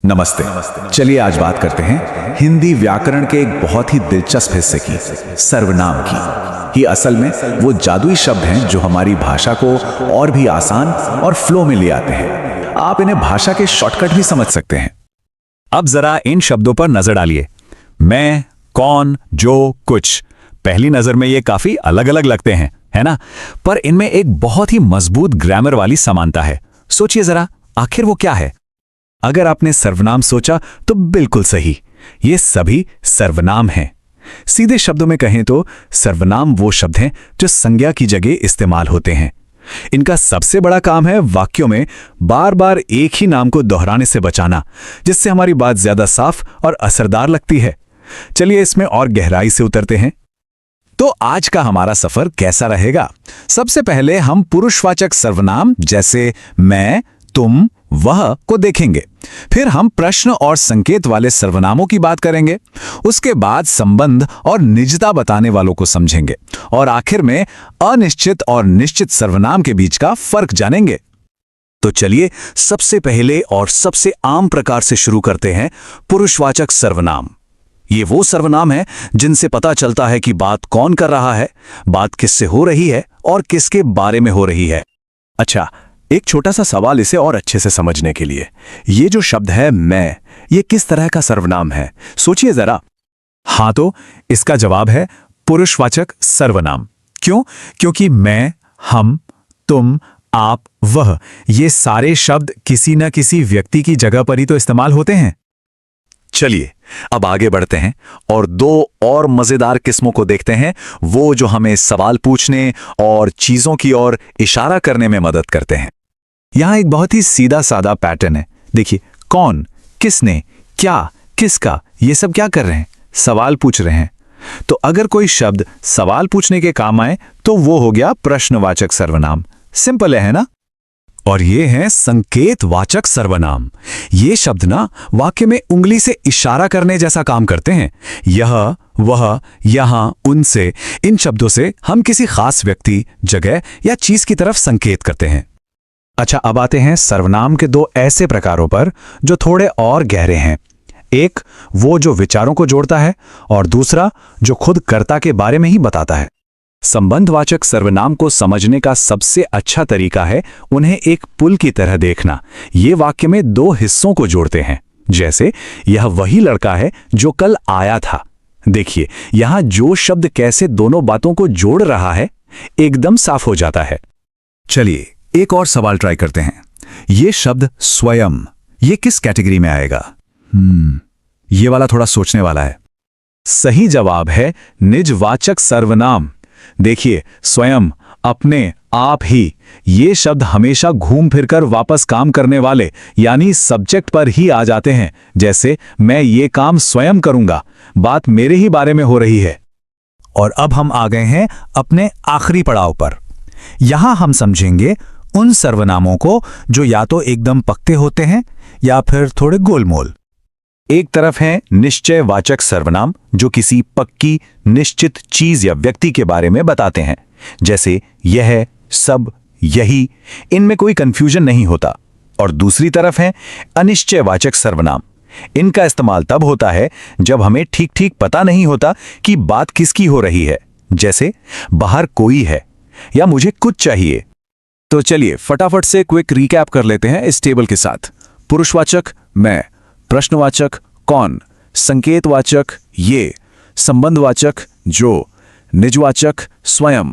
नमस्ते। चलिए आज बात करते हैं हिंदी व्याकरण के एक बहुत ही दिलचस्प हिस्से की, सर्वनाम की। ये असल में वो जादुई शब्द हैं जो हमारी भाषा को और भी आसान और फ्लो में ले आते हैं। आप इन्हें भाषा के शॉर्टकट भी समझ सकते हैं। अब जरा इन शब्दों पर नजर डालिए। मैं, कौन, जो, कुछ। पहली नजर में ये काफी अलग अलग लगते हैं, है ना? पर इनमें एक बहुत ही मजबूत ग्रामर वाली समानता है। सोचिए जरा, आखिर वो क्या है? अगर आपने सर्वनाम सोचा तो बिल्कुल सही, ये सभी सर्वनाम हैं। सीधे शब्दों में कहें तो सर्वनाम वो शब्द हैं जो संज्ञा की जगह इस्तेमाल होते हैं। इनका सबसे बड़ा काम है वाक्यों में बार बार एक ही नाम को दोहराने से बचाना, जिससे हमारी बात ज्यादा साफ और असरदार लगती है। चलिए इसमें और गहराई से उतरते हैं। तो आज का हमारा सफर कैसा रहेगा? सबसे पहले हम पुरुषवाचक सर्वनाम जैसे मैं, तुम, वह को देखेंगे। फिर हम प्रश्न और संकेत वाले सर्वनामों की बात करेंगे। उसके बाद संबंध और निजता बताने वालों को समझेंगे और आखिर में अनिश्चित और निश्चित सर्वनाम के बीच का फर्क जानेंगे। तो चलिए सबसे पहले और सबसे आम प्रकार से शुरू करते हैं पुरुषवाचक सर्वनाम। ये वो सर्वनाम है जिनसे पता चलता है कि बात कौन कर रहा है, बात किससे हो रही है और किसके बारे में हो रही है। अच्छा, एक छोटा सा सवाल इसे और अच्छे से समझने के लिए। ये जो शब्द है मैं, ये किस तरह का सर्वनाम है? सोचिए जरा। हाँ, तो इसका जवाब है पुरुषवाचक सर्वनाम। क्यों? क्योंकि मैं, हम, तुम, आप, वह, ये सारे शब्द किसी न किसी व्यक्ति की जगह पर ही तो इस्तेमाल होते हैं। चलिए अब आगे बढ़ते हैं और दो और मजेदार किस्मों को देखते हैं, वो जो हमें सवाल पूछने और चीजों की ओर इशारा करने में मदद करते हैं। यहां एक बहुत ही सीधा साधा पैटर्न है। देखिए, कौन, किसने, क्या, किसका, ये सब क्या कर रहे हैं? सवाल पूछ रहे हैं। तो अगर कोई शब्द सवाल पूछने के काम आए तो वो हो गया प्रश्नवाचक सर्वनाम। सिंपल है ना? और ये हैं संकेतवाचक सर्वनाम। ये शब्द ना वाक्य में उंगली से इशारा करने जैसा काम करते हैं। यह, वह, यहां, उनसे, इन शब्दों से हम किसी खास व्यक्ति, जगह या चीज की तरफ संकेत करते हैं। अच्छा, अब आते हैं सर्वनाम के दो ऐसे प्रकारों पर जो थोड़े और गहरे हैं। एक वो जो विचारों को जोड़ता है और दूसरा जो खुद कर्ता के बारे में ही बताता है। संबंधवाचक सर्वनाम को समझने का सबसे अच्छा तरीका है उन्हें एक पुल की तरह देखना। ये वाक्य में दो हिस्सों को जोड़ते हैं। जैसे यह वही लड़का है जो कल आया था। देखिए, यहां जो शब्द कैसे दोनों बातों को जोड़ रहा है, एकदम साफ हो जाता है। चलिए एक और सवाल ट्राई करते हैं। ये शब्द स्वयं, ये किस कैटेगरी में आएगा? ये वाला थोड़ा सोचने वाला है। सही जवाब है निजवाचक सर्वनाम। देखिए, स्वयं, अपने, आप ही, ये शब्द हमेशा घूम फिरकर वापस काम करने वाले यानी सब्जेक्ट पर ही आ जाते हैं। जैसे मैं ये काम स्वयं करूंगा, बात मेरे ही बारे में हो रही है। और अब हम आ गए हैं अपने आखिरी पड़ाव पर। यहां हम समझेंगे उन सर्वनामों को जो या तो एकदम पक्के होते हैं या फिर थोड़े गोलमोल। एक तरफ है निश्चयवाचक सर्वनाम जो किसी पक्की, निश्चित चीज या व्यक्ति के बारे में बताते हैं। जैसे यह, सब, यही, इनमें कोई कंफ्यूजन नहीं होता। और दूसरी तरफ है अनिश्चयवाचक सर्वनाम। इनका इस्तेमाल तब होता है जब हमें ठीक ठीक पता नहीं होता कि बात किसकी हो रही है। जैसे बाहर कोई है या मुझे कुछ चाहिए। तो चलिए फटाफट से क्विक रिकैप कर लेते हैं इस टेबल के साथ। पुरुषवाचक मैं, प्रश्नवाचक कौन, संकेतवाचक ये, संबंधवाचक जो, निजवाचक स्वयं,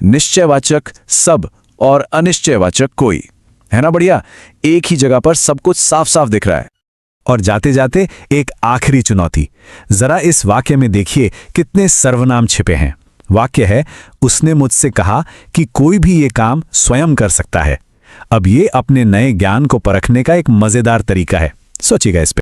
निश्चयवाचक सब और अनिश्चयवाचक कोई। है ना बढ़िया? एक ही जगह पर सब कुछ साफ साफ दिख रहा है। और जाते जाते एक आखिरी चुनौती। जरा इस वाक्य में देखिए कितने सर्वनाम छिपे हैं। वाक्य है, उसने मुझसे कहा कि कोई भी ये काम स्वयं कर सकता है। अब ये अपने नए ज्ञान को परखने का एक मजेदार तरीका है। सोचिएगा इस पे।